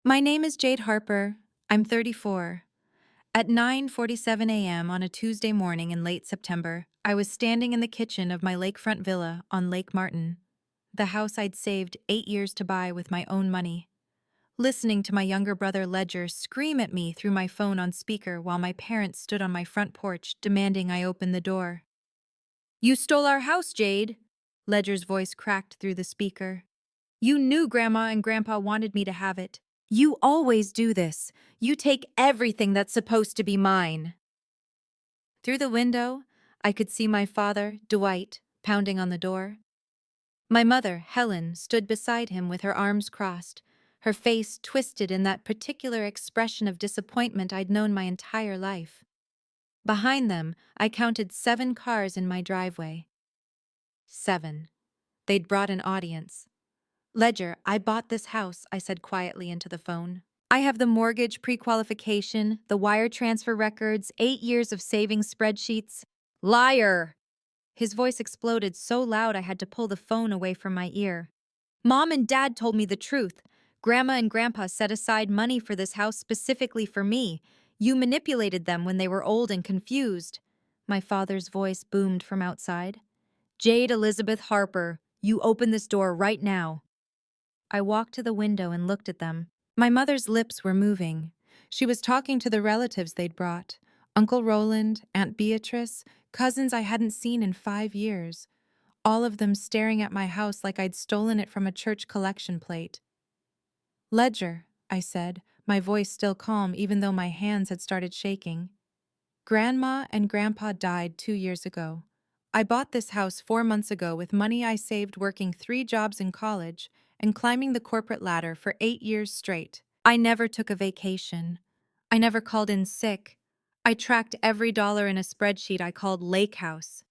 My name is Jade Harper. I'm 34. At 9:47 a.m. on a Tuesday morning in late September, I was standing in the kitchen of my lakefront villa on Lake Martin, the house I'd saved 8 years to buy with my own money, listening to my younger brother Ledger scream at me through my phone on speaker while my parents stood on my front porch demanding I open the door. "You stole our house, Jade," Ledger's voice cracked through the speaker. "You knew Grandma and Grandpa wanted me to have it. You always do this. You take everything that's supposed to be mine." Through the window, I could see my father, Dwight, pounding on the door. My mother, Helen, stood beside him with her arms crossed, her face twisted in that particular expression of disappointment I'd known my entire life. Behind them, I counted 7 cars in my driveway. 7. They'd brought an audience. "Ledger, I bought this house," I said quietly into the phone. "I have the mortgage pre-qualification, the wire transfer records, 8 years of savings spreadsheets." "Liar!" His voice exploded so loud I had to pull the phone away from my ear. "Mom and Dad told me the truth. Grandma and Grandpa set aside money for this house specifically for me. You manipulated them when they were old and confused." My father's voice boomed from outside. "Jade Elizabeth Harper, you open this door right now." I walked to the window and looked at them. My mother's lips were moving. She was talking to the relatives they'd brought. Uncle Roland, Aunt Beatrice, cousins I hadn't seen in 5 years. All of them staring at my house like I'd stolen it from a church collection plate. "Ledger," I said, my voice still calm even though my hands had started shaking. "Grandma and Grandpa died 2 years ago. I bought this house 4 months ago with money I saved working 3 jobs in college and climbing the corporate ladder for 8 years straight. I never took a vacation. I never called in sick. I tracked every dollar in a spreadsheet I called Lakehouse."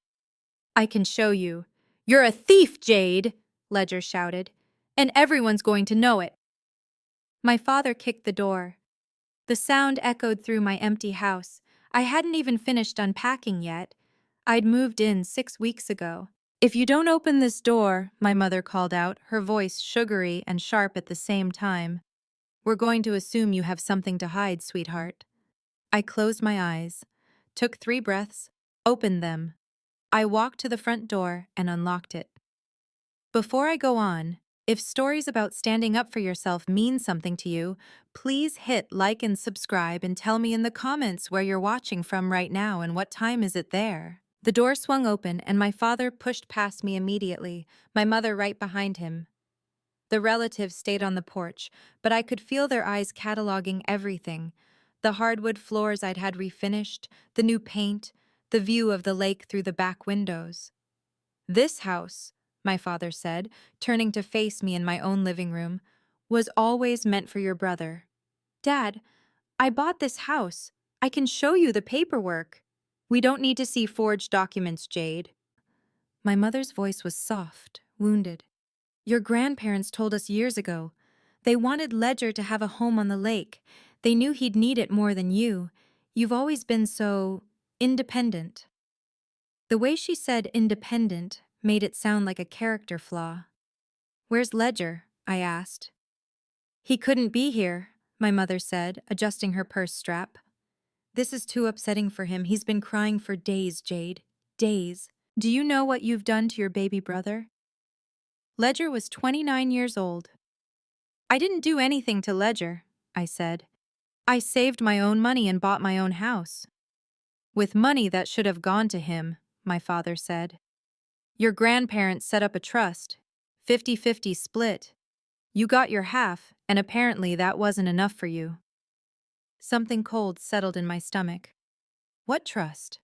"I can show you." "You're a thief, Jade!" Ledger shouted. "And everyone's going to know it." My father kicked the door. The sound echoed through my empty house. I hadn't even finished unpacking yet. I'd moved in 6 weeks ago. "If you don't open this door," my mother called out, her voice sugary and sharp at the same time, "we're going to assume you have something to hide, sweetheart." I closed my eyes, took 3 breaths, opened them. I walked to the front door and unlocked it. Before I go on, if stories about standing up for yourself mean something to you, please hit like and subscribe and tell me in the comments where you're watching from right now and what time is it there. The door swung open and my father pushed past me immediately, my mother right behind him. The relatives stayed on the porch, but I could feel their eyes cataloging everything. The hardwood floors I'd had refinished, the new paint, the view of the lake through the back windows. "This house," my father said, turning to face me in my own living room, "was always meant for your brother." "Dad, I bought this house. I can show you the paperwork." "We don't need to see forged documents, Jade." My mother's voice was soft, wounded. "Your grandparents told us years ago. They wanted Ledger to have a home on the lake. They knew he'd need it more than you. You've always been so independent." The way she said independent made it sound like a character flaw. "Where's Ledger?" I asked. "He couldn't be here," my mother said, adjusting her purse strap. "This is too upsetting for him. He's been crying for days, Jade. Days. Do you know what you've done to your baby brother?" Ledger was 29 years old. "I didn't do anything to Ledger," I said. "I saved my own money and bought my own house." "With money that should have gone to him," my father said. "Your grandparents set up a trust. 50-50 split. You got your half, and apparently that wasn't enough for you." Something cold settled in my stomach. "What trust?"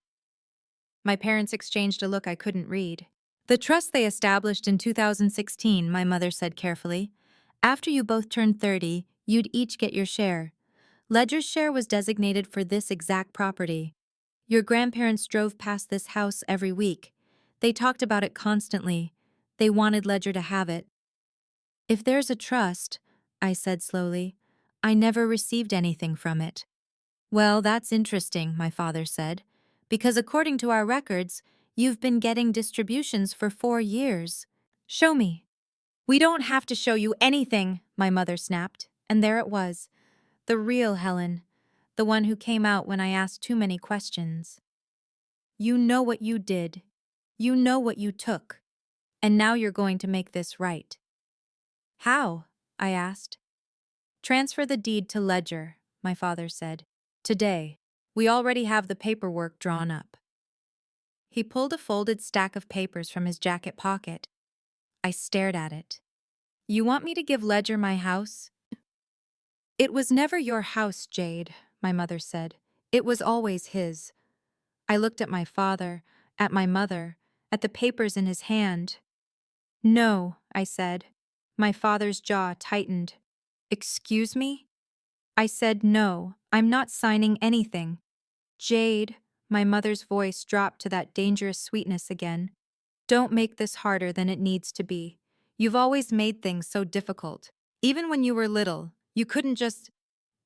My parents exchanged a look I couldn't read. "The trust they established in 2016, my mother said carefully. "After you both turned 30, you'd each get your share. Ledger's share was designated for this exact property. Your grandparents drove past this house every week. They talked about it constantly. They wanted Ledger to have it." "If there's a trust," I said slowly, "I never received anything from it." "Well, that's interesting," my father said, "because according to our records, you've been getting distributions for 4 years. Show me." "We don't have to show you anything," my mother snapped. And there it was, the real Helen, the one who came out when I asked too many questions. You know what you did. You know what you took. And now you're going to make this right. How? I asked. Transfer the deed to Ledger, my father said. Today. We already have the paperwork drawn up. He pulled a folded stack of papers from his jacket pocket. I stared at it. You want me to give Ledger my house? It was never your house, Jade, my mother said. It was always his. I looked at my father, at my mother, at the papers in his hand. No, I said. My father's jaw tightened. Excuse me? I said no, I'm not signing anything. Jade, my mother's voice dropped to that dangerous sweetness again. Don't make this harder than it needs to be. You've always made things so difficult. Even when you were little, you couldn't just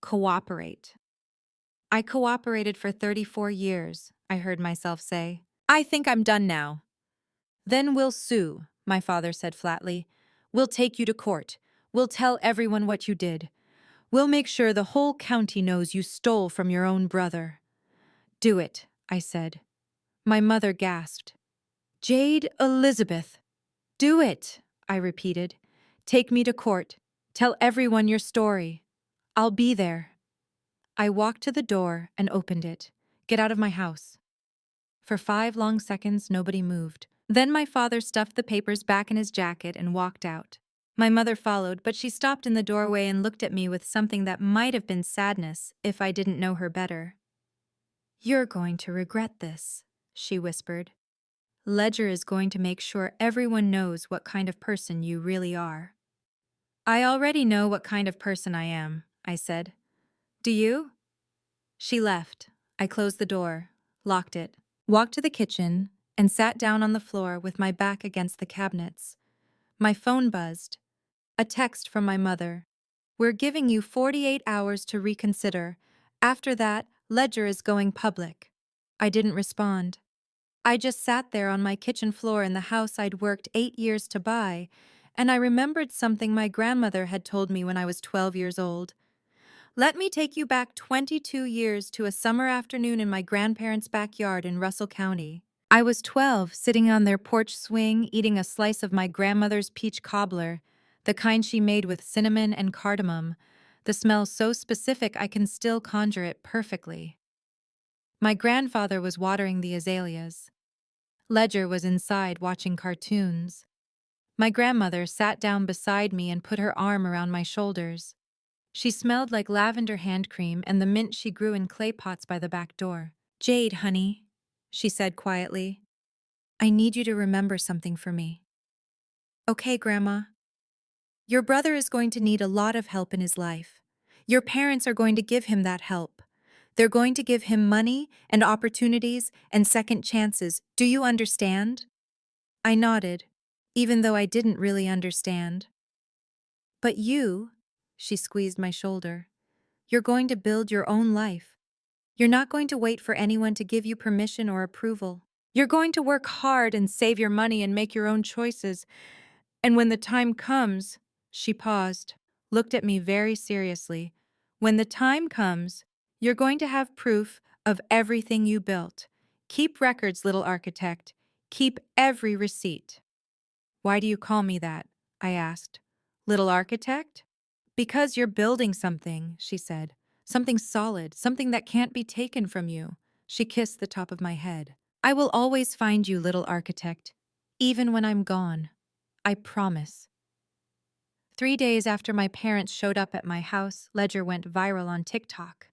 cooperate. I cooperated for 34 years, I heard myself say. I think I'm done now. Then we'll sue, my father said flatly. We'll take you to court. We'll tell everyone what you did. We'll make sure the whole county knows you stole from your own brother. Do it, I said. My mother gasped. Jade Elizabeth. Do it, I repeated. Take me to court. Tell everyone your story. I'll be there. I walked to the door and opened it. Get out of my house. For 5 long seconds, nobody moved. Then my father stuffed the papers back in his jacket and walked out. My mother followed, but she stopped in the doorway and looked at me with something that might have been sadness if I didn't know her better. You're going to regret this, she whispered. Ledger is going to make sure everyone knows what kind of person you really are. I already know what kind of person I am, I said. Do you? She left. I closed the door, locked it, walked to the kitchen, and sat down on the floor with my back against the cabinets. My phone buzzed. A text from my mother. We're giving you 48 hours to reconsider. After that, Ledger is going public. I didn't respond. I just sat there on my kitchen floor in the house I'd worked 8 years to buy, and I remembered something my grandmother had told me when I was 12 years old. Let me take you back 22 years to a summer afternoon in my grandparents' backyard in Russell County. I was 12, sitting on their porch swing, eating a slice of my grandmother's peach cobbler, the kind she made with cinnamon and cardamom, the smell so specific I can still conjure it perfectly. My grandfather was watering the azaleas. Ledger was inside watching cartoons. My grandmother sat down beside me and put her arm around my shoulders. She smelled like lavender hand cream and the mint she grew in clay pots by the back door. Jade, honey, she said quietly. I need you to remember something for me. Okay, Grandma. Your brother is going to need a lot of help in his life. Your parents are going to give him that help. They're going to give him money and opportunities and second chances. Do you understand? I nodded, even though I didn't really understand. But you, she squeezed my shoulder, you're going to build your own life. You're not going to wait for anyone to give you permission or approval. You're going to work hard and save your money and make your own choices. And when the time comes, she paused, looked at me very seriously. When the time comes, you're going to have proof of everything you built. Keep records, little architect. Keep every receipt. Why do you call me that? I asked. Little architect? Because you're building something, she said. Something solid, something that can't be taken from you. She kissed the top of my head. I will always find you, little architect, even when I'm gone. I promise. 3 days after my parents showed up at my house, Ledger went viral on TikTok.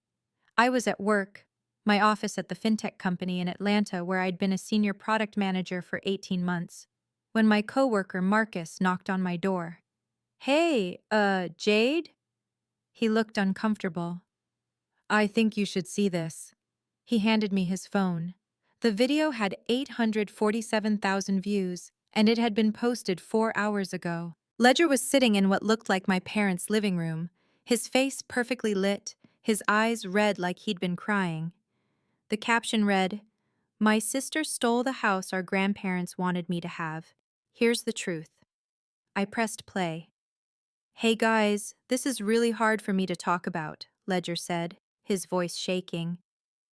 I was at work, my office at the fintech company in Atlanta where I'd been a senior product manager for 18 months, when my coworker Marcus knocked on my door. Hey, Jade? He looked uncomfortable. I think you should see this. He handed me his phone. The video had 847,000 views, and it had been posted 4 hours ago. Ledger was sitting in what looked like my parents' living room, his face perfectly lit, his eyes red like he'd been crying. The caption read, "My sister stole the house our grandparents wanted me to have. Here's the truth." I pressed play. Hey guys, this is really hard for me to talk about, Ledger said, his voice shaking.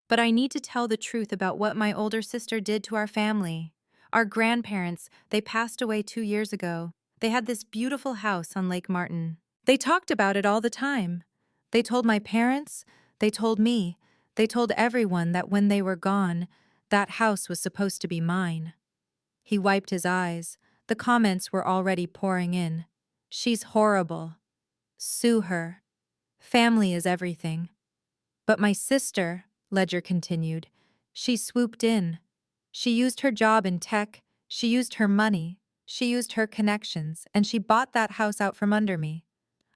But I need to tell the truth about what my older sister did to our family. Our grandparents, they passed away 2 years ago. They had this beautiful house on Lake Martin. They talked about it all the time. They told my parents, they told me, they told everyone that when they were gone, that house was supposed to be mine. He wiped his eyes. The comments were already pouring in. She's horrible. Sue her. Family is everything. But my sister, Ledger continued, she swooped in. She used her job in tech, she used her money, she used her connections, and she bought that house out from under me.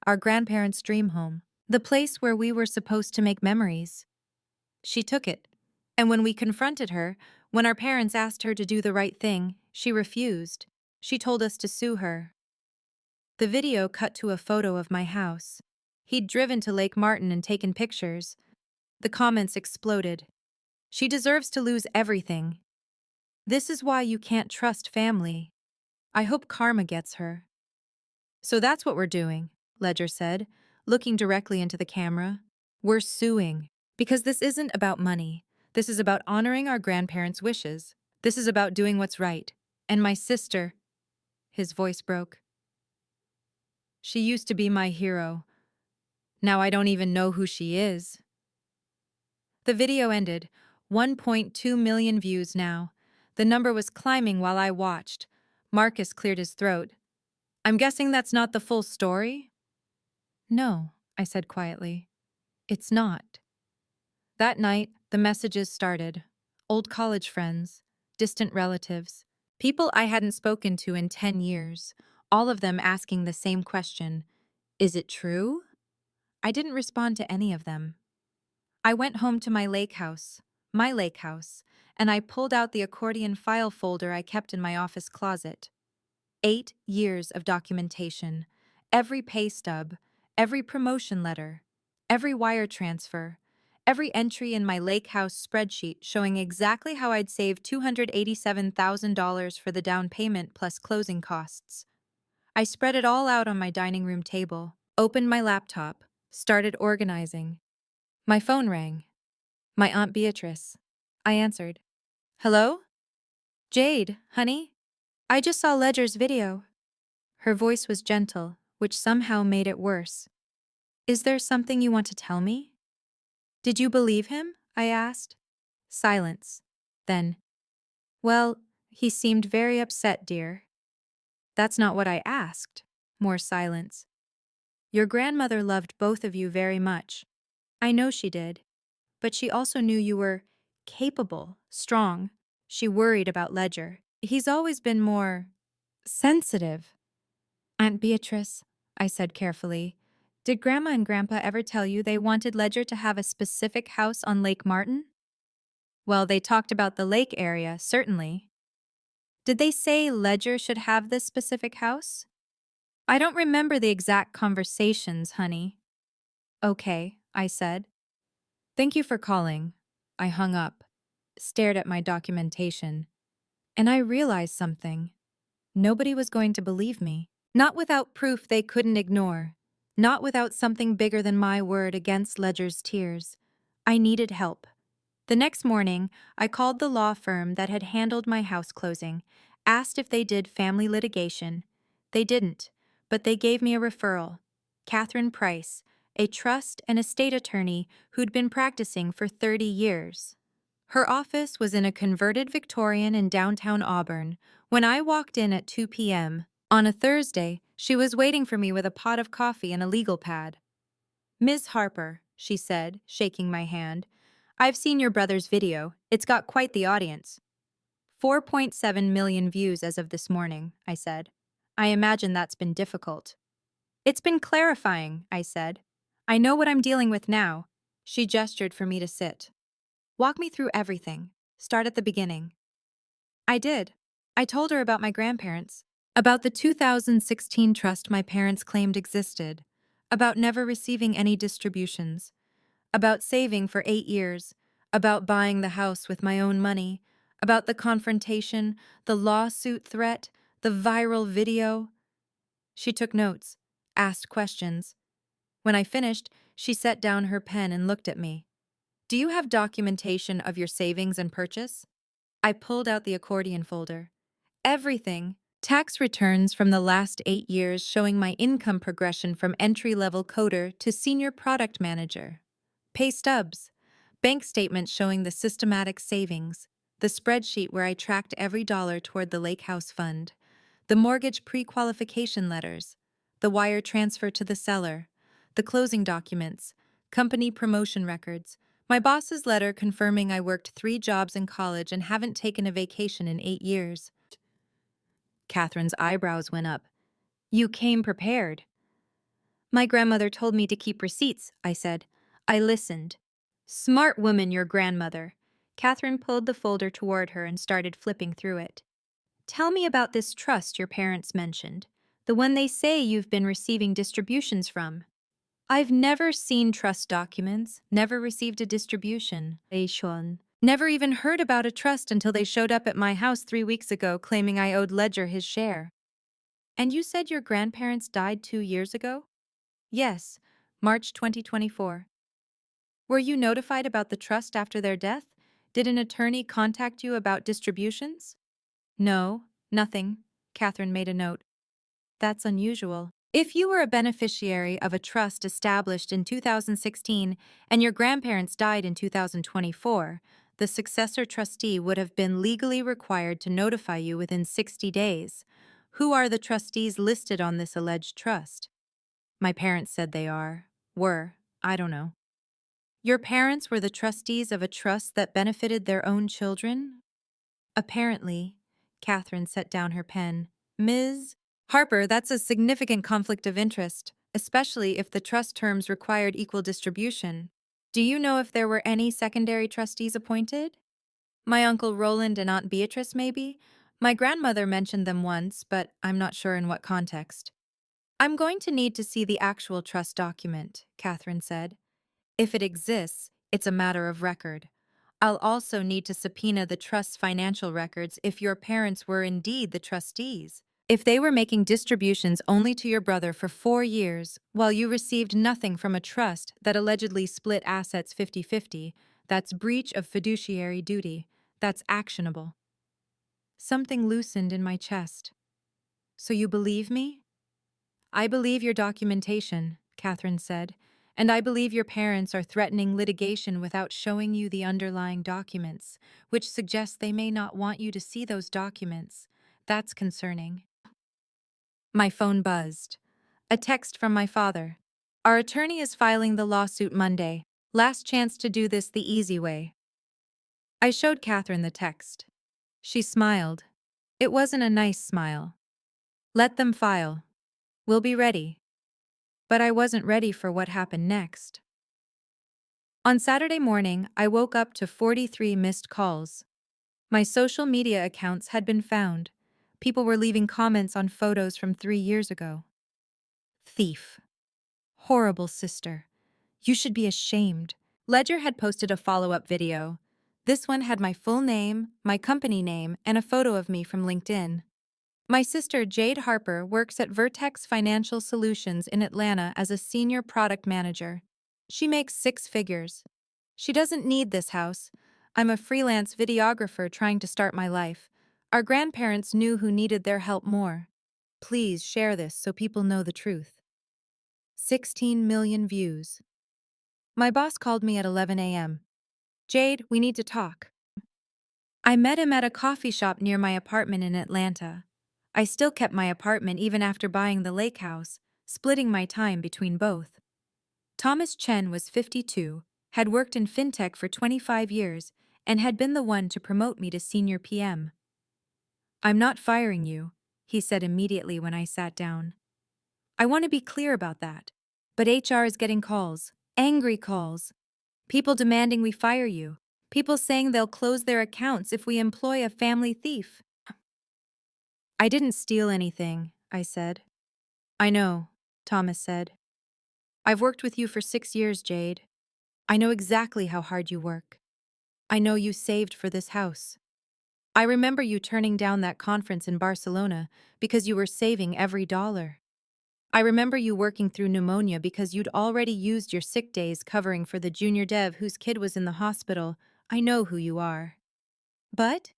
Our grandparents' dream home. The place where we were supposed to make memories. She took it. And when we confronted her, when our parents asked her to do the right thing, she refused. She told us to sue her. The video cut to a photo of my house. He'd driven to Lake Martin and taken pictures. The comments exploded. She deserves to lose everything. This is why you can't trust family. I hope karma gets her. So that's what we're doing, Ledger said, looking directly into the camera. We're suing. Because this isn't about money. This is about honoring our grandparents' wishes. This is about doing what's right. And my sister, his voice broke. She used to be my hero. Now I don't even know who she is. The video ended. 1.2 million views now. The number was climbing while I watched. Marcus cleared his throat. I'm guessing that's not the full story? No, I said quietly. It's not. That night, the messages started. Old college friends, distant relatives, people I hadn't spoken to in 10 years, all of them asking the same question. Is it true? I didn't respond to any of them. I went home to my Lakehouse, and I pulled out the accordion file folder I kept in my office closet. 8 years of documentation, every pay stub, every promotion letter, every wire transfer, every entry in my Lakehouse spreadsheet showing exactly how I'd saved $287,000 for the down payment plus closing costs. I spread it all out on my dining room table, opened my laptop, started organizing. My phone rang. My Aunt Beatrice. I answered. Hello? Jade, honey? I just saw Ledger's video. Her voice was gentle, which somehow made it worse. Is there something you want to tell me? Did you believe him? I asked. Silence. Then, well, he seemed very upset, dear. That's not what I asked. More silence. Your grandmother loved both of you very much. I know she did. But she also knew you were capable, strong. She worried about Ledger. He's always been more sensitive. Aunt Beatrice, I said carefully, did Grandma and Grandpa ever tell you they wanted Ledger to have a specific house on Lake Martin? Well, they talked about the lake area, certainly. Did they say Ledger should have this specific house? I don't remember the exact conversations, honey. Okay, I said. Thank you for calling. I hung up, stared at my documentation, and I realized something. Nobody was going to believe me. Not without proof they couldn't ignore. Not without something bigger than my word against Ledger's tears. I needed help. The next morning, I called the law firm that had handled my house closing, asked if they did family litigation. They didn't, but they gave me a referral. Catherine Price, a trust and estate attorney who'd been practicing for 30 years. Her office was in a converted Victorian in downtown Auburn. When I walked in at 2 p.m. on a Thursday, she was waiting for me with a pot of coffee and a legal pad. Ms. Harper, she said, shaking my hand, I've seen your brother's video. It's got quite the audience. 4.7 million views as of this morning, I said. I imagine that's been difficult. It's been clarifying, I said. I know what I'm dealing with now. She gestured for me to sit. Walk me through everything. Start at the beginning. I did. I told her about my grandparents, about the 2016 trust my parents claimed existed, about never receiving any distributions, about saving for 8 years, about buying the house with my own money, about the confrontation, the lawsuit threat, the viral video. She took notes, asked questions. When I finished, she set down her pen and looked at me. Do you have documentation of your savings and purchase? I pulled out the accordion folder. Everything. Tax returns from the last 8 years showing my income progression from entry-level coder to senior product manager. Pay stubs. Bank statements showing the systematic savings. The spreadsheet where I tracked every dollar toward the Lakehouse fund. The mortgage pre-qualification letters. The wire transfer to the seller. The closing documents. Company promotion records. My boss's letter confirming I worked 3 jobs in college and haven't taken a vacation in 8 years. Catherine's eyebrows went up. You came prepared. My grandmother told me to keep receipts, I said. I listened. Smart woman, your grandmother. Catherine pulled the folder toward her and started flipping through it. Tell me about this trust your parents mentioned, the one they say you've been receiving distributions from. I've never seen trust documents, never received a distribution. Never even heard about a trust until they showed up at my house 3 weeks ago claiming I owed Ledger his share. And you said your grandparents died 2 years ago? Yes, March 2024. Were you notified about the trust after their death? Did an attorney contact you about distributions? No, nothing. Catherine made a note. That's unusual. If you were a beneficiary of a trust established in 2016 and your grandparents died in 2024, the successor trustee would have been legally required to notify you within 60 days. Who are the trustees listed on this alleged trust? My parents said they were, I don't know. Your parents were the trustees of a trust that benefited their own children? Apparently. Catherine set down her pen. Ms. Harper, that's a significant conflict of interest, especially if the trust terms required equal distribution. Do you know if there were any secondary trustees appointed? My Uncle Roland and Aunt Beatrice, maybe? My grandmother mentioned them once, but I'm not sure in what context. I'm going to need to see the actual trust document, Catherine said. If it exists, it's a matter of record. I'll also need to subpoena the trust's financial records if your parents were indeed the trustees. If they were making distributions only to your brother for 4 years, while you received nothing from a trust that allegedly split assets 50-50, that's breach of fiduciary duty. That's actionable. Something loosened in my chest. So you believe me? I believe your documentation, Catherine said, and I believe your parents are threatening litigation without showing you the underlying documents, which suggests they may not want you to see those documents. That's concerning. My phone buzzed. A text from my father. Our attorney is filing the lawsuit Monday. Last chance to do this the easy way. I showed Catherine the text. She smiled. It wasn't a nice smile. Let them file. We'll be ready. But I wasn't ready for what happened next. On Saturday morning, I woke up to 43 missed calls. My social media accounts had been found. People were leaving comments on photos from 3 years ago. Thief. Horrible sister. You should be ashamed. Ledger had posted a follow-up video. This one had my full name, my company name, and a photo of me from LinkedIn. My sister, Jade Harper, works at Vertex Financial Solutions in Atlanta as a senior product manager. She makes 6 figures. She doesn't need this house. I'm a freelance videographer trying to start my life. Our grandparents knew who needed their help more. Please share this so people know the truth. 16 million views. My boss called me at 11 a.m. Jade, we need to talk. I met him at a coffee shop near my apartment in Atlanta. I still kept my apartment even after buying the Lakehouse, splitting my time between both. Thomas Chen was 52, had worked in fintech for 25 years, and had been the one to promote me to senior PM. I'm not firing you, he said immediately when I sat down. I want to be clear about that. But HR is getting calls, angry calls. People demanding we fire you. People saying they'll close their accounts if we employ a family thief. I didn't steal anything, I said. I know, Thomas said. I've worked with you for 6 years, Jade. I know exactly how hard you work. I know you saved for this house. I remember you turning down that conference in Barcelona because you were saving every dollar. I remember you working through pneumonia because you'd already used your sick days covering for the junior dev whose kid was in the hospital. I know who you are. But?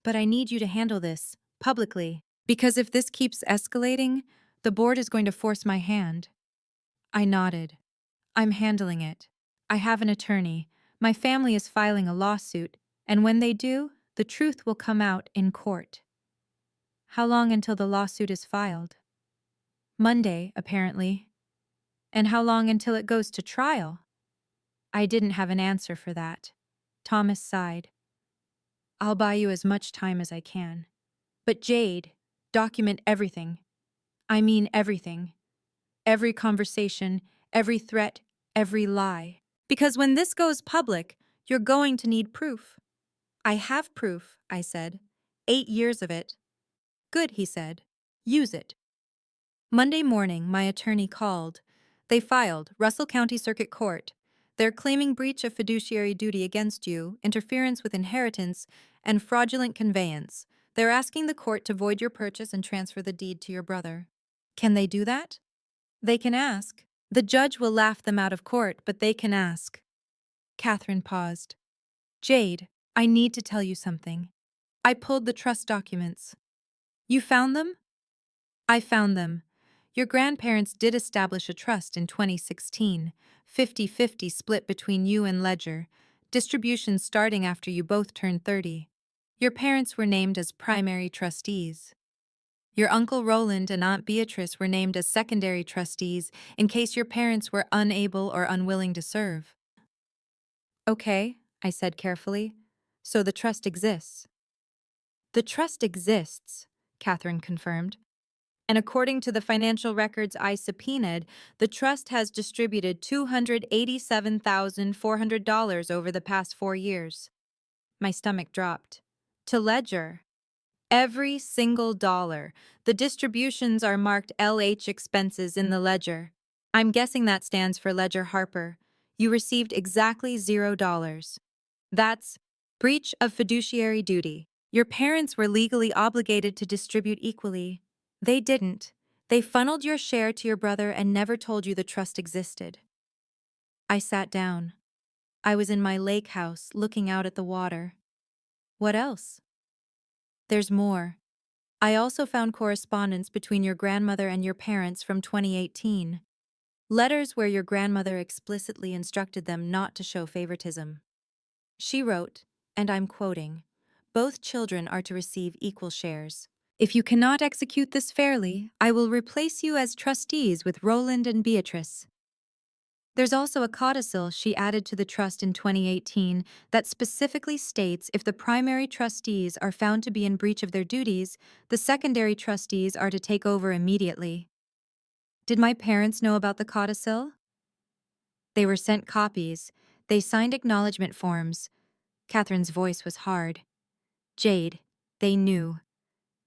But I need you to handle this, publicly. Because if this keeps escalating, the board is going to force my hand. I nodded. I'm handling it. I have an attorney. My family is filing a lawsuit, and when they do, the truth will come out in court. How long until the lawsuit is filed? Monday, apparently. And how long until it goes to trial? I didn't have an answer for that. Thomas sighed. I'll buy you as much time as I can. But Jade, document everything. I mean everything. Every conversation, every threat, every lie. Because when this goes public, you're going to need proof. I have proof, I said. 8 years of it. Good, he said. Use it. Monday morning, my attorney called. They filed Russell County Circuit Court. They're claiming breach of fiduciary duty against you, interference with inheritance, and fraudulent conveyance. They're asking the court to void your purchase and transfer the deed to your brother. Can they do that? They can ask. The judge will laugh them out of court, but they can ask. Catherine paused. Jade, I need to tell you something. I pulled the trust documents. You found them? I found them. Your grandparents did establish a trust in 2016, 50-50 split between you and Ledger, distributions starting after you both turned 30. Your parents were named as primary trustees. Your Uncle Roland and Aunt Beatrice were named as secondary trustees in case your parents were unable or unwilling to serve. Okay, I said carefully. So the trust exists. The trust exists, Catherine confirmed. And according to the financial records I subpoenaed, the trust has distributed $287,400 over the past 4 years. My stomach dropped. To Ledger. Every single dollar. The distributions are marked LH expenses in the ledger. I'm guessing that stands for Ledger Harper. You received exactly $0. That's breach of fiduciary duty. Your parents were legally obligated to distribute equally. They didn't. They funneled your share to your brother and never told you the trust existed. I sat down. I was in my Lakehouse, looking out at the water. What else? There's more. I also found correspondence between your grandmother and your parents from 2018. Letters where your grandmother explicitly instructed them not to show favoritism. She wrote, and I'm quoting, "Both children are to receive equal shares. If you cannot execute this fairly, I will replace you as trustees with Roland and Beatrice." There's also a codicil she added to the trust in 2018 that specifically states if the primary trustees are found to be in breach of their duties, the secondary trustees are to take over immediately. Did my parents know about the codicil? They were sent copies. They signed acknowledgement forms. Catherine's voice was hard. Jade, they knew.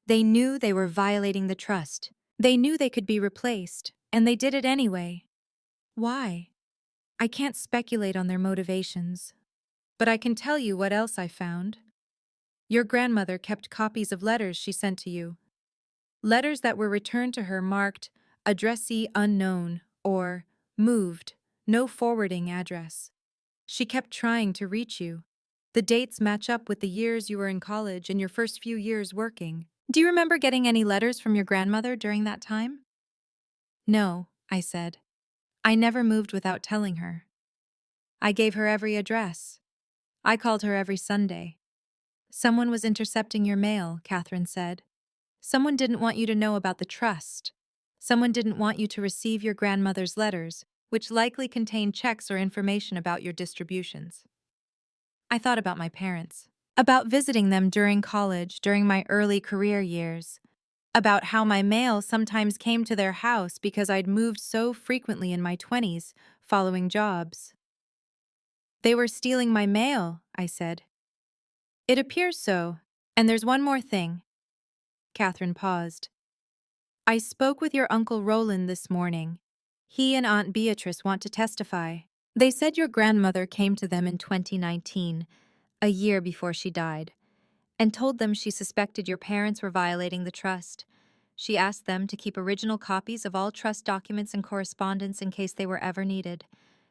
They knew they were violating the trust. They knew they could be replaced, and they did it anyway. Why? I can't speculate on their motivations. But I can tell you what else I found. Your grandmother kept copies of letters she sent to you. Letters that were returned to her marked addressee unknown or moved, no forwarding address. She kept trying to reach you. The dates match up with the years you were in college and your first few years working. Do you remember getting any letters from your grandmother during that time? No, I said. I never moved without telling her. I gave her every address. I called her every Sunday. Someone was intercepting your mail, Catherine said. Someone didn't want you to know about the trust. Someone didn't want you to receive your grandmother's letters, which likely contained checks or information about your distributions. I thought about my parents, about visiting them during college, during my early career years, about how my mail sometimes came to their house because I'd moved so frequently in my 20s, following jobs. They were stealing my mail, I said. It appears so, and there's one more thing. Catherine paused. I spoke with your Uncle Roland this morning. He and Aunt Beatrice want to testify. They said your grandmother came to them in 2019, a year before she died, and told them she suspected your parents were violating the trust. She asked them to keep original copies of all trust documents and correspondence in case they were ever needed.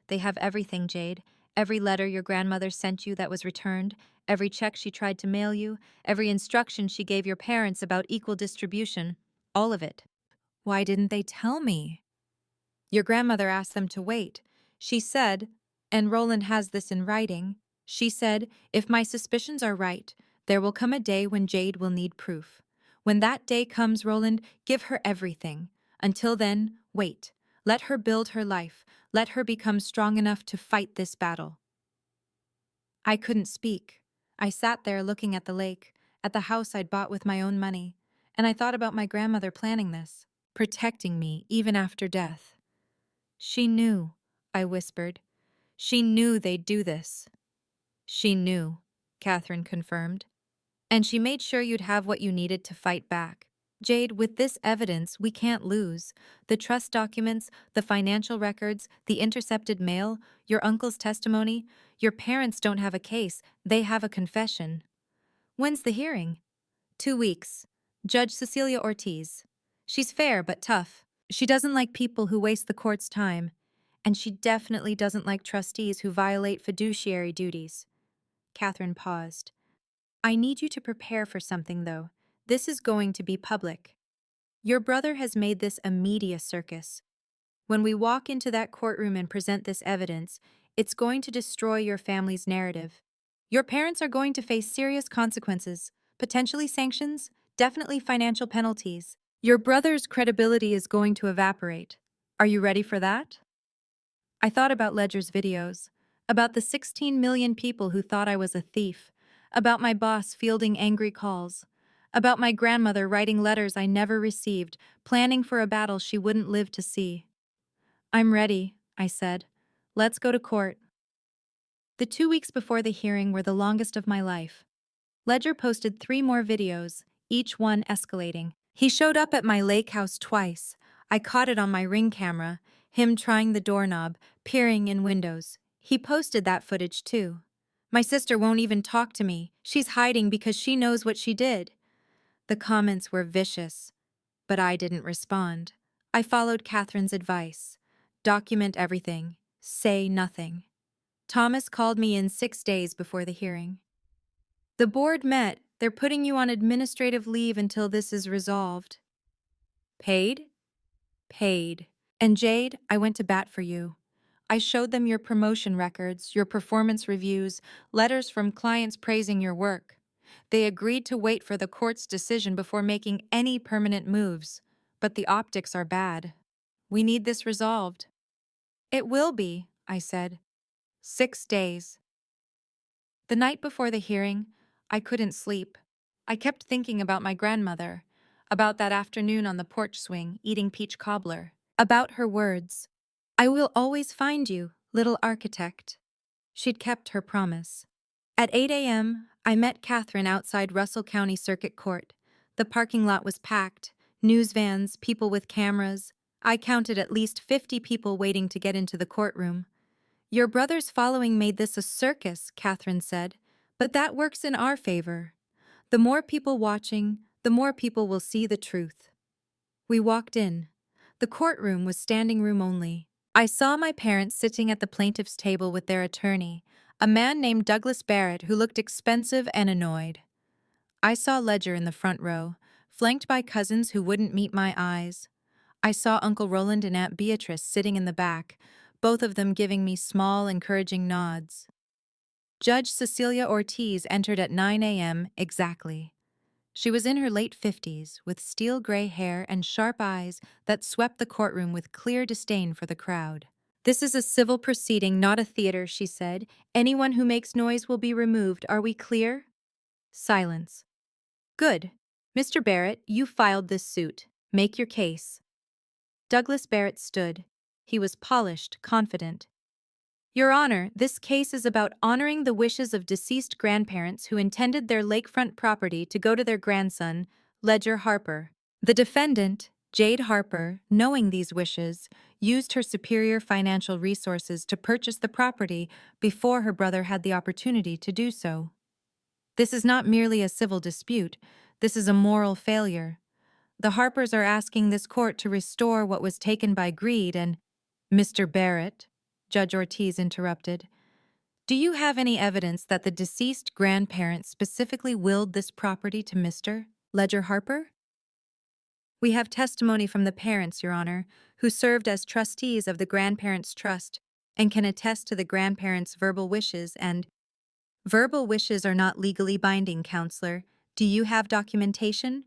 They have everything, Jade. Every letter your grandmother sent you that was returned, every check she tried to mail you, every instruction she gave your parents about equal distribution. All of it. Why didn't they tell me? Your grandmother asked them to wait. She said, and Roland has this in writing, she said, if my suspicions are right, there will come a day when Jade will need proof. When that day comes, Roland, give her everything. Until then, wait. Let her build her life. Let her become strong enough to fight this battle. I couldn't speak. I sat there looking at the lake, at the house I'd bought with my own money, and I thought about my grandmother planning this, protecting me even after death. She knew, I whispered. She knew they'd do this. She knew, Catherine confirmed. And she made sure you'd have what you needed to fight back. Jade, with this evidence, we can't lose. The trust documents, the financial records, the intercepted mail, your uncle's testimony. Your parents don't have a case, they have a confession. When's the hearing? 2 weeks. Judge Cecilia Ortiz. She's fair but tough. She doesn't like people who waste the court's time. And she definitely doesn't like trustees who violate fiduciary duties. Catherine paused. I need you to prepare for something, though. This is going to be public. Your brother has made this a media circus. When we walk into that courtroom and present this evidence, it's going to destroy your family's narrative. Your parents are going to face serious consequences, potentially sanctions, definitely financial penalties. Your brother's credibility is going to evaporate. Are you ready for that? I thought about Ledger's videos, about the 16 million people who thought I was a thief, about my boss fielding angry calls, about my grandmother writing letters I never received, planning for a battle she wouldn't live to see. I'm ready, I said. Let's go to court. The 2 weeks before the hearing were the longest of my life. Ledger posted 3 more videos, each one escalating. He showed up at my Lakehouse twice. I caught it on my Ring camera, him trying the doorknob, peering in windows. He posted that footage too. My sister won't even talk to me. She's hiding because she knows what she did. The comments were vicious, but I didn't respond. I followed Catherine's advice. Document everything. Say nothing. Thomas called me in 6 days before the hearing. The board met. They're putting you on administrative leave until this is resolved. Paid? Paid. And Jade, I went to bat for you. I showed them your promotion records, your performance reviews, letters from clients praising your work. They agreed to wait for the court's decision before making any permanent moves. But the optics are bad. We need this resolved. It will be, I said. 6 days. The night before the hearing, I couldn't sleep. I kept thinking about my grandmother, about that afternoon on the porch swing eating peach cobbler, about her words. I will always find you, little architect. She'd kept her promise. At 8 a.m., I met Catherine outside Russell County Circuit Court. The parking lot was packed, news vans, people with cameras. I counted at least 50 people waiting to get into the courtroom. Your brother's following made this a circus, Catherine said, but that works in our favor. The more people watching, the more people will see the truth. We walked in. The courtroom was standing room only. I saw my parents sitting at the plaintiff's table with their attorney, a man named Douglas Barrett who looked expensive and annoyed. I saw Ledger in the front row, flanked by cousins who wouldn't meet my eyes. I saw Uncle Roland and Aunt Beatrice sitting in the back, both of them giving me small, encouraging nods. Judge Cecilia Ortiz entered at 9 a.m. exactly. She was in her late 50s, with steel gray hair and sharp eyes that swept the courtroom with clear disdain for the crowd. This is a civil proceeding, not a theater, she said. Anyone who makes noise will be removed. Are we clear? Silence. Good. Mr. Barrett, you filed this suit. Make your case. Douglas Barrett stood. He was polished, confident. Your Honor, this case is about honoring the wishes of deceased grandparents who intended their lakefront property to go to their grandson, Ledger Harper. The defendant, Jade Harper, knowing these wishes, used her superior financial resources to purchase the property before her brother had the opportunity to do so. This is not merely a civil dispute. This is a moral failure. The Harpers are asking this court to restore what was taken by greed and— Mr. Barrett, Judge Ortiz interrupted, do you have any evidence that the deceased grandparents specifically willed this property to Mr. Ledger Harper? We have testimony from the parents, Your Honor, who served as trustees of the grandparents' trust and can attest to the grandparents' verbal wishes and— Verbal wishes are not legally binding, Counselor. Do you have documentation?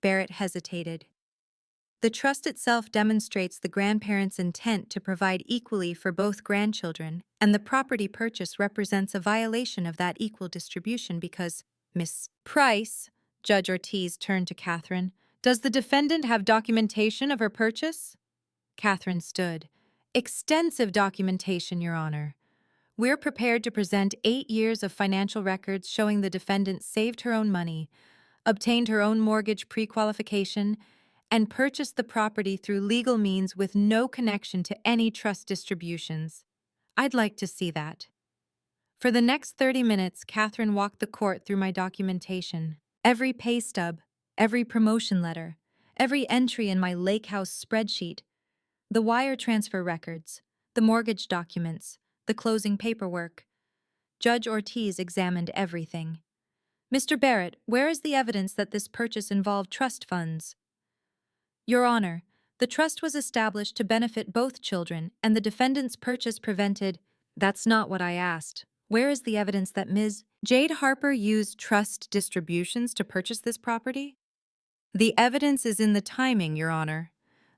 Barrett hesitated. The trust itself demonstrates the grandparents' intent to provide equally for both grandchildren, and the property purchase represents a violation of that equal distribution because— Miss Price, Judge Ortiz turned to Catherine, does the defendant have documentation of her purchase? Catherine stood. Extensive documentation, Your Honor. We're prepared to present 8 years of financial records showing the defendant saved her own money, obtained her own mortgage pre-qualification, and purchased the property through legal means with no connection to any trust distributions. I'd like to see that. For the next 30 minutes, Catherine walked the court through my documentation. Every pay stub, every promotion letter, every entry in my Lakehouse spreadsheet, the wire transfer records, the mortgage documents, the closing paperwork. Judge Ortiz examined everything. Mr. Barrett, where is the evidence that this purchase involved trust funds? Your Honor, the trust was established to benefit both children, and the defendant's purchase prevented— That's not what I asked. Where is the evidence that Ms. Jade Harper used trust distributions to purchase this property? The evidence is in the timing, Your Honor.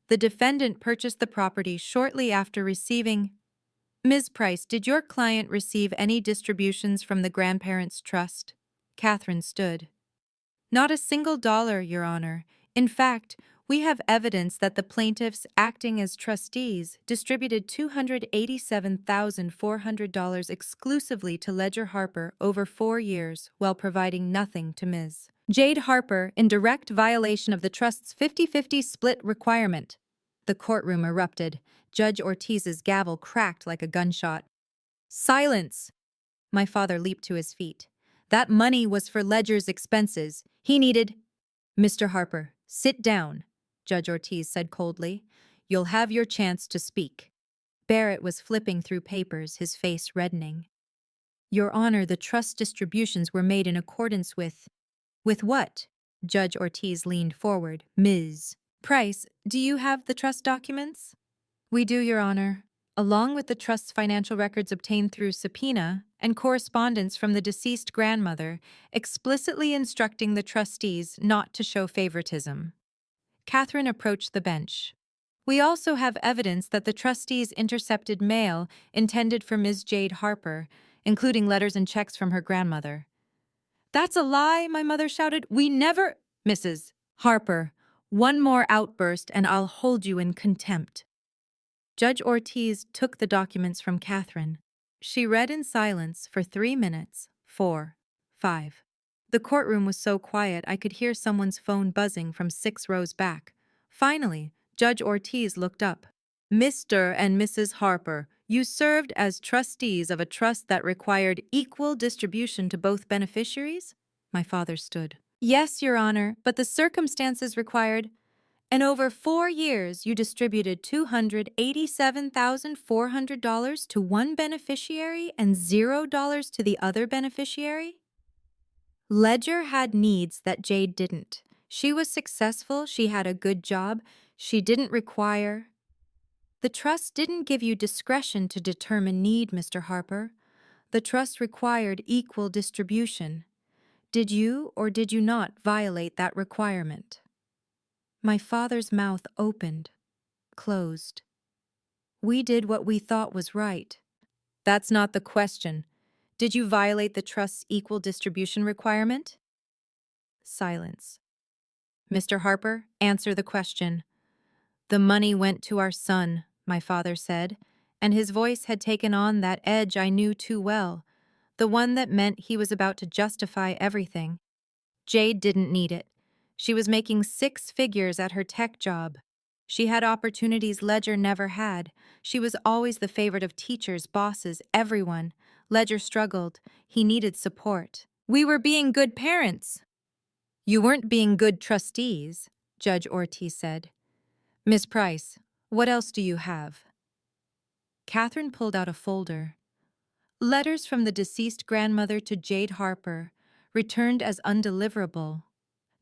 The defendant purchased the property shortly after receiving— Ms. Price, did your client receive any distributions from the grandparents' trust? Catherine stood. Not a single dollar, Your Honor. In fact, we have evidence that the plaintiffs, acting as trustees, distributed $287,400 exclusively to Ledger Harper over 4 years while providing nothing to Ms. Jade Harper in direct violation of the trust's 50-50 split requirement. The courtroom erupted. Judge Ortiz's gavel cracked like a gunshot. Silence! My father leaped to his feet. That money was for Ledger's expenses. He needed— Mr. Harper, sit down, Judge Ortiz said coldly. You'll have your chance to speak. Barrett was flipping through papers, his face reddening. Your Honor, the trust distributions were made in accordance with— With what? Judge Ortiz leaned forward. Ms. Price, do you have the trust documents? We do, Your Honor, along with the trust's financial records obtained through subpoena and correspondence from the deceased grandmother explicitly instructing the trustees not to show favoritism. Catherine approached the bench. We also have evidence that the trustees intercepted mail intended for Ms. Jade Harper, including letters and checks from her grandmother. That's a lie, my mother shouted. We never— Mrs. Harper, one more outburst and I'll hold you in contempt. Judge Ortiz took the documents from Catherine. She read in silence for 3 minutes, 4, 5. The courtroom was so quiet I could hear someone's phone buzzing from 6 rows back. Finally, Judge Ortiz looked up. Mr. and Mrs. Harper, you served as trustees of a trust that required equal distribution to both beneficiaries? My father stood. Yes, Your Honor, but the circumstances required— And over 4 years, you distributed $287,400 to one beneficiary and $0 to the other beneficiary? Ledger had needs that Jade didn't. She was successful, she had a good job, she didn't require— The trust didn't give you discretion to determine need, Mr. Harper. The trust required equal distribution. Did you or did you not violate that requirement? My father's mouth opened, closed. We did what we thought was right. That's not the question. Did you violate the trust's equal distribution requirement? Silence. Mr. Harper, answer the question. The money went to our son, my father said, and his voice had taken on that edge I knew too well, the one that meant he was about to justify everything. Jade didn't need it. She was making 6 figures at her tech job. She had opportunities Ledger never had. She was always the favorite of teachers, bosses, everyone. Ledger struggled. He needed support. We were being good parents. You weren't being good trustees, Judge Ortiz said. Miss Price, what else do you have? Catherine pulled out a folder. Letters from the deceased grandmother to Jade Harper, returned as undeliverable.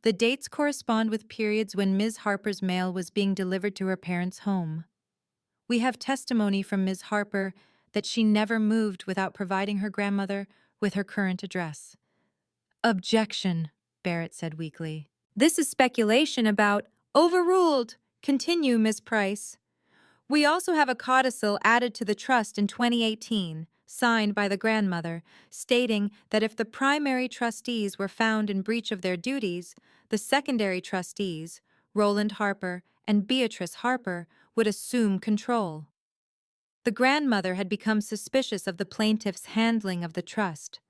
The dates correspond with periods when Ms. Harper's mail was being delivered to her parents' home. We have testimony from Ms. Harper that she never moved without providing her grandmother with her current address. Objection, Barrett said weakly. This is speculation about— Overruled! Continue, Miss Price. We also have a codicil added to the trust in 2018, signed by the grandmother, stating that if the primary trustees were found in breach of their duties, the secondary trustees, Roland Harper and Beatrice Harper, would assume control. The grandmother had become suspicious of the plaintiff's handling of the trust.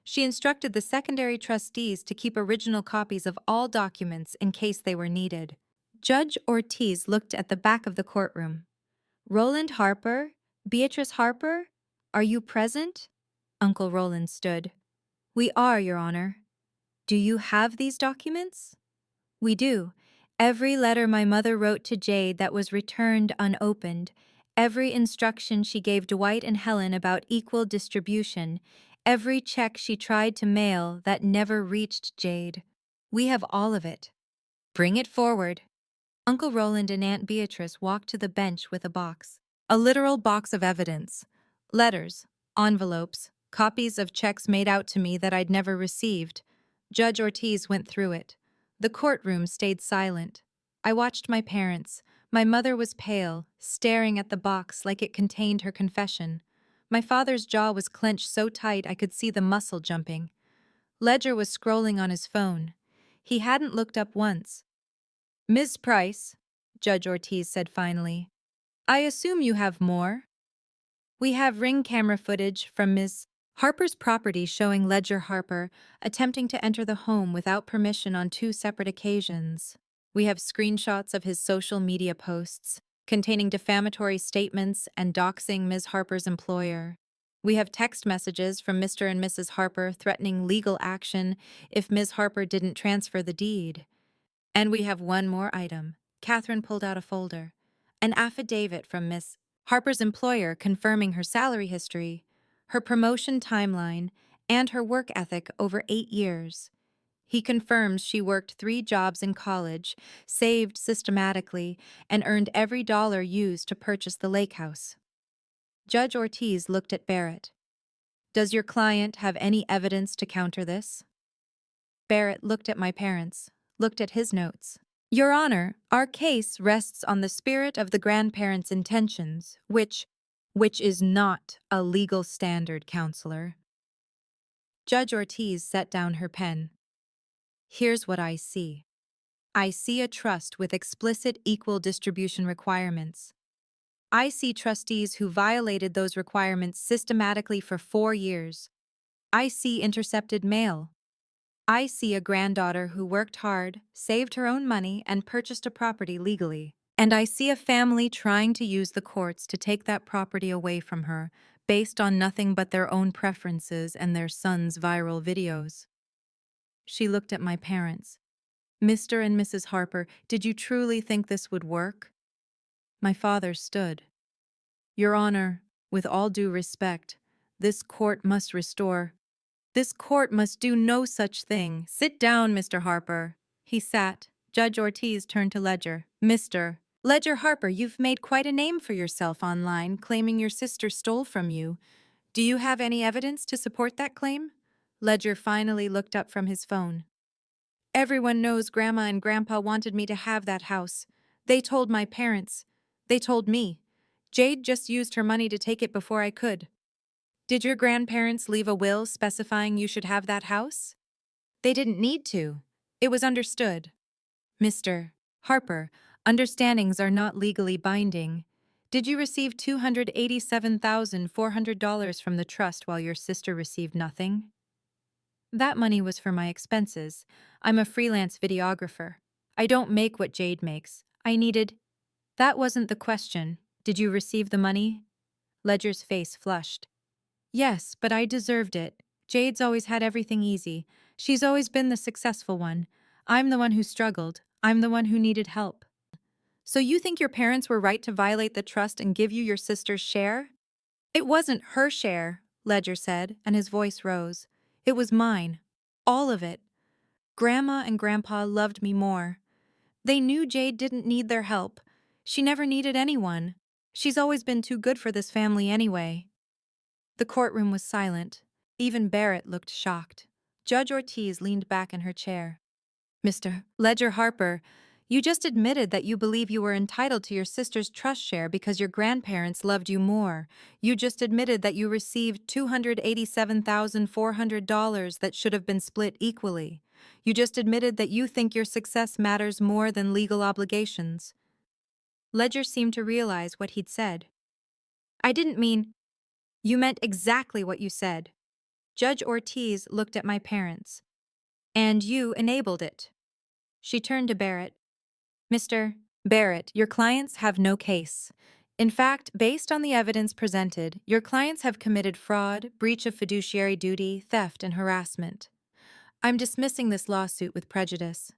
She instructed the secondary trustees to keep original copies of all documents in case they were needed. Judge Ortiz looked at the back of the courtroom. Roland Harper? Beatrice Harper? Are you present? Uncle Roland stood. We are, Your Honor. Do you have these documents? We do. Every letter my mother wrote to Jade that was returned unopened, every instruction she gave Dwight and Helen about equal distribution, every check she tried to mail that never reached Jade. We have all of it. Bring it forward. Uncle Roland and Aunt Beatrice walked to the bench with a box. A literal box of evidence. Letters, envelopes, copies of checks made out to me that I'd never received. Judge Ortiz went through it. The courtroom stayed silent. I watched my parents. My mother was pale, staring at the box like it contained her confession. My father's jaw was clenched so tight I could see the muscle jumping. Ledger was scrolling on his phone. He hadn't looked up once. Ms. Price, Judge Ortiz said finally, I assume you have more? We have ring camera footage from Ms. Harper's property showing Ledger Harper attempting to enter the home without permission on 2 separate occasions. We have screenshots of his social media posts containing defamatory statements and doxing Ms. Harper's employer. We have text messages from Mr. and Mrs. Harper threatening legal action if Ms. Harper didn't transfer the deed. And we have one more item. Catherine pulled out a folder. An affidavit from Miss Harper's employer confirming her salary history, her promotion timeline, and her work ethic over 8 years. He confirms she worked 3 jobs in college, saved systematically, and earned every dollar used to purchase the Lakehouse. Judge Ortiz looked at Barrett. Does your client have any evidence to counter this? Barrett looked at my parents, looked at his notes. Your Honor, our case rests on the spirit of the grandparents' intentions, which is not a legal standard, Counselor. Judge Ortiz set down her pen. Here's what I see. I see a trust with explicit equal distribution requirements. I see trustees who violated those requirements systematically for 4 years. I see intercepted mail. I see a granddaughter who worked hard, saved her own money, and purchased a property legally. And I see a family trying to use the courts to take that property away from her, based on nothing but their own preferences and their son's viral videos. She looked at my parents. Mr. and Mrs. Harper, did you truly think this would work? My father stood. Your Honor, with all due respect, this court must restore. This court must do no such thing. Sit down, Mr. Harper. He sat. Judge Ortiz turned to Ledger. Mr. Ledger Harper, you've made quite a name for yourself online, claiming your sister stole from you. Do you have any evidence to support that claim? Ledger finally looked up from his phone. Everyone knows Grandma and Grandpa wanted me to have that house. They told my parents. They told me. Jade just used her money to take it before I could. Did your grandparents leave a will specifying you should have that house? They didn't need to. It was understood. Mr. Harper, understandings are not legally binding. Did you receive $287,400 from the trust while your sister received nothing? That money was for my expenses. I'm a freelance videographer. I don't make what Jade makes. I needed— That wasn't the question. Did you receive the money? Ledger's face flushed. Yes, but I deserved it. Jade's always had everything easy. She's always been the successful one. I'm the one who struggled. I'm the one who needed help. So you think your parents were right to violate the trust and give you your sister's share? It wasn't her share, Ledger said, and his voice rose. It was mine. All of it. Grandma and Grandpa loved me more. They knew Jade didn't need their help. She never needed anyone. She's always been too good for this family anyway. The courtroom was silent. Even Barrett looked shocked. Judge Ortiz leaned back in her chair. Mr. Ledger Harper, you just admitted that you believe you were entitled to your sister's trust share because your grandparents loved you more. You just admitted that you received $287,400 that should have been split equally. You just admitted that you think your success matters more than legal obligations. Ledger seemed to realize what he'd said. I didn't mean. You meant exactly what you said. Judge Ortiz looked at my parents. And you enabled it. She turned to Barrett. Mr. Barrett, your clients have no case. In fact, based on the evidence presented, your clients have committed fraud, breach of fiduciary duty, theft, and harassment. I'm dismissing this lawsuit with prejudice.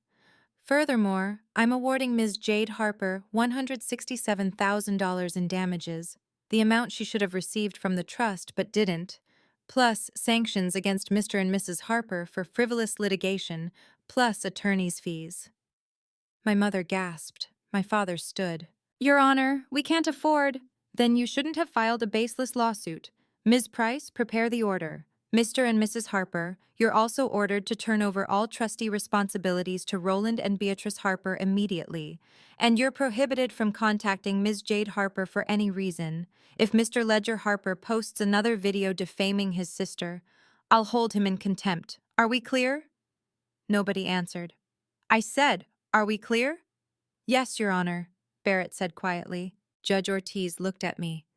Furthermore, I'm awarding Ms. Jade Harper $167,000 in damages, the amount she should have received from the trust but didn't, plus sanctions against Mr. and Mrs. Harper for frivolous litigation, plus attorney's fees. My mother gasped. My father stood. Your Honor, we can't afford. Then you shouldn't have filed a baseless lawsuit. Ms. Price, prepare the order. Mr. and Mrs. Harper, you're also ordered to turn over all trustee responsibilities to Roland and Beatrice Harper immediately. And you're prohibited from contacting Ms. Jade Harper for any reason. If Mr. Ledger Harper posts another video defaming his sister, I'll hold him in contempt. Are we clear? Nobody answered. I said, are we clear? Yes, Your Honor, Barrett said quietly. Judge Ortiz looked at me.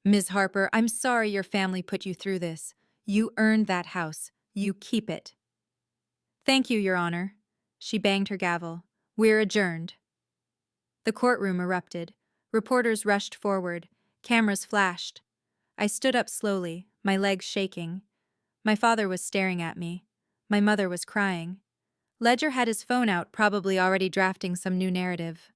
Ms. Harper, I'm sorry your family put you through this. You earned that house. You keep it. Thank you, Your Honor. She banged her gavel. We're adjourned. The courtroom erupted. Reporters rushed forward. Cameras flashed. I stood up slowly, my legs shaking. My father was staring at me. My mother was crying. Ledger had his phone out, probably already drafting some new narrative.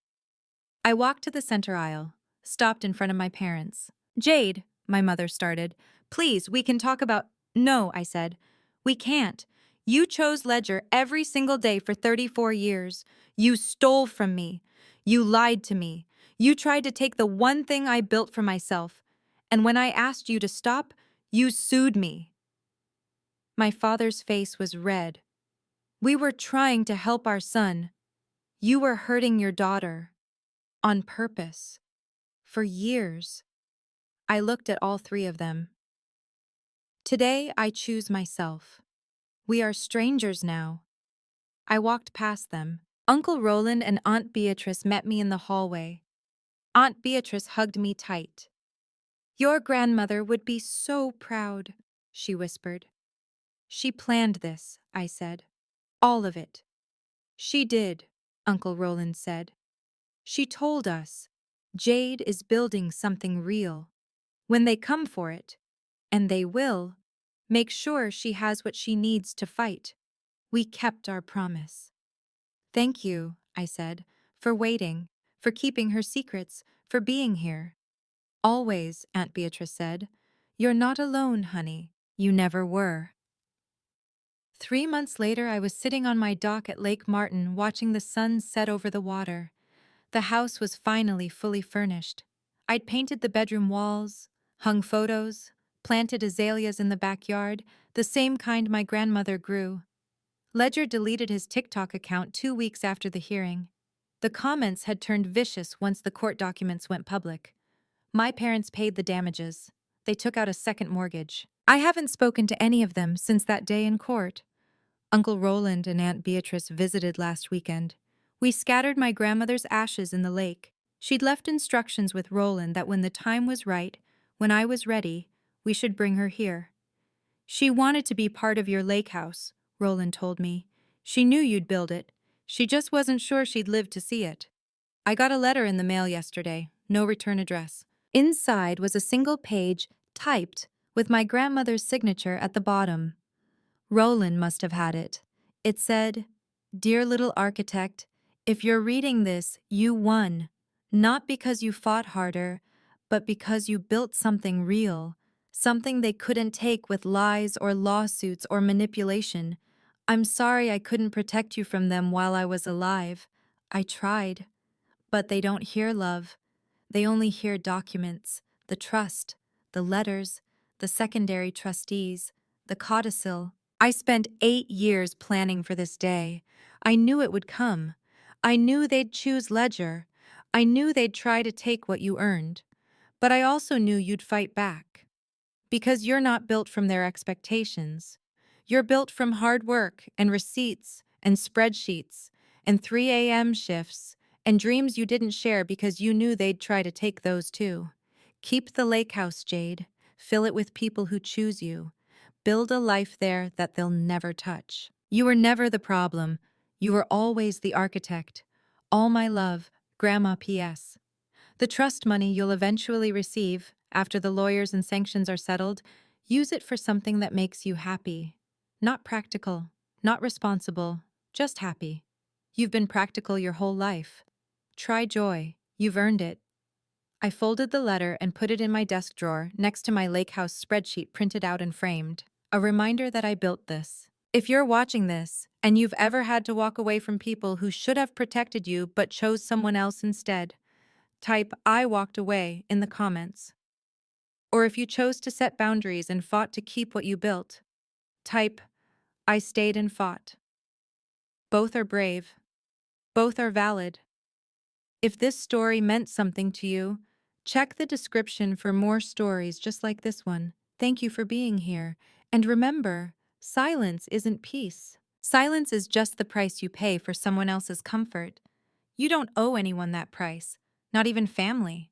I walked to the center aisle, stopped in front of my parents. Jade, my mother started. Please, we can talk about. No, I said. We can't. You chose Ledger every single day for 34 years. You stole from me. You lied to me. You tried to take the one thing I built for myself. And when I asked you to stop, you sued me. My father's face was red. We were trying to help our son. You were hurting your daughter. On purpose. For years. I looked at all three of them. Today, I choose myself. We are strangers now. I walked past them. Uncle Roland and Aunt Beatrice met me in the hallway. Aunt Beatrice hugged me tight. Your grandmother would be so proud, she whispered. She planned this, I said. All of it. She did, Uncle Roland said. She told us, Jade is building something real. When they come for it, and they will, make sure she has what she needs to fight. We kept our promise. Thank you, I said, for waiting, for keeping her secrets, for being here. Always, Aunt Beatrice said. You're not alone, honey. You never were. 3 months later, I was sitting on my dock at Lake Martin watching the sun set over the water. The house was finally fully furnished. I'd painted the bedroom walls, hung photos, planted azaleas in the backyard, the same kind my grandmother grew. Ledger deleted his TikTok account 2 weeks after the hearing. The comments had turned vicious once the court documents went public. My parents paid the damages. They took out a second mortgage. I haven't spoken to any of them since that day in court. Uncle Roland and Aunt Beatrice visited last weekend. We scattered my grandmother's ashes in the lake. She'd left instructions with Roland that when the time was right, when I was ready, we should bring her here. She wanted to be part of your Lakehouse, Roland told me. She knew you'd build it. She just wasn't sure she'd live to see it. I got a letter in the mail yesterday, no return address. Inside was a single page, typed, with my grandmother's signature at the bottom. Roland must have had it. It said, Dear little architect, If you're reading this, you won. Not because you fought harder, but because you built something real, something they couldn't take with lies or lawsuits or manipulation. I'm sorry I couldn't protect you from them while I was alive. I tried. But they don't hear love. They only hear documents, the trust, the letters, the secondary trustees, the codicil. I spent 8 years planning for this day. I knew it would come. I knew they'd choose Ledger. I knew they'd try to take what you earned. But I also knew you'd fight back. Because you're not built from their expectations. You're built from hard work and receipts and spreadsheets and 3 a.m. shifts and dreams you didn't share because you knew they'd try to take those too. Keep the Lakehouse, Jade. Fill it with people who choose you. Build a life there that they'll never touch. You were never the problem. You were always the architect. All my love, Grandma P.S. The trust money you'll eventually receive, after the lawyers and sanctions are settled, use it for something that makes you happy. Not practical, not responsible, just happy. You've been practical your whole life. Try joy. You've earned it. I folded the letter and put it in my desk drawer next to my Lakehouse spreadsheet printed out and framed. A reminder that I built this. If you're watching this, and you've ever had to walk away from people who should have protected you but chose someone else instead, type "I walked away" in the comments. Or if you chose to set boundaries and fought to keep what you built, type "I stayed and fought." Both are brave. Both are valid. If this story meant something to you, check the description for more stories just like this one. Thank you for being here. And remember, silence isn't peace. Silence is just the price you pay for someone else's comfort. You don't owe anyone that price, not even family.